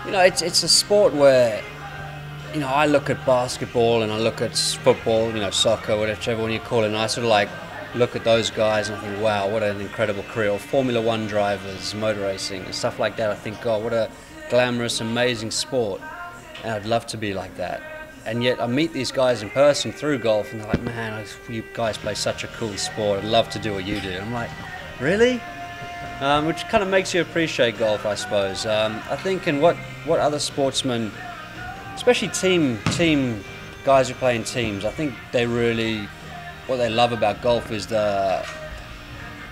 It's a sport where, I look at basketball and I look at football, soccer, whichever one you call it, and I sort of like look at those guys and I think, wow, what an incredible career. Or Formula One drivers, motor racing, and stuff like that. I think, God, what a glamorous, amazing sport. And I'd love to be like that. And yet I meet these guys in person through golf and they're like, man, you guys play such a cool sport. I'd love to do what you do. And I'm like, really? Which kind of makes you appreciate golf, I suppose. I think, and what other sportsmen, especially team guys who play in teams, I think what they love about golf is the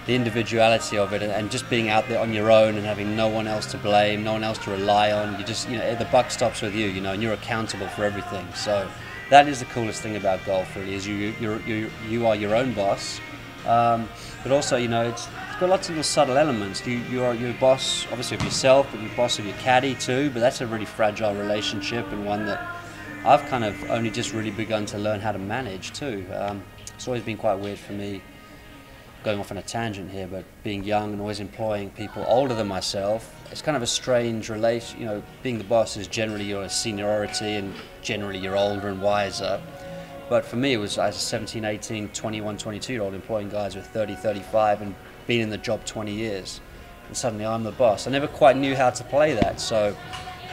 individuality of it, and just being out there on your own and having no one else to blame, no one else to rely on. You just, the buck stops with you, and you're accountable for everything. So that is the coolest thing about golf, really, is you are your own boss. But also, it's got lots of little subtle elements. You are your boss, obviously, of yourself, but you're boss of your caddy too. But that's a really fragile relationship, and one that I've kind of only just really begun to learn how to manage too. It's always been quite weird for me, going off on a tangent here, but being young and always employing people older than myself, it's kind of a strange relation. Being the boss is generally your seniority and generally you're older and wiser. But for me, it was as a 17, 18, 21, 22-year-old employing guys with 30, 35 and been in the job 20 years. And suddenly I'm the boss. I never quite knew how to play that. So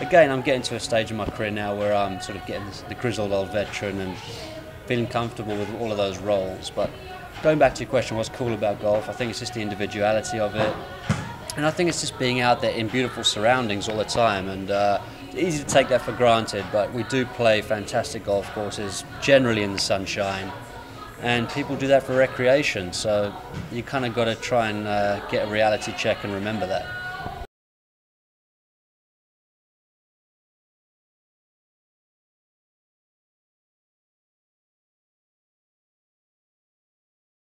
again, I'm getting to a stage in my career now where I'm sort of getting the grizzled old veteran and feeling comfortable with all of those roles. But going back to your question, what's cool about golf? I think it's just the individuality of it. And I think it's just being out there in beautiful surroundings all the time. And it's easy to take that for granted, but we do play fantastic golf courses, generally in the sunshine. And people do that for recreation. So you kind of got to try and get a reality check and remember that.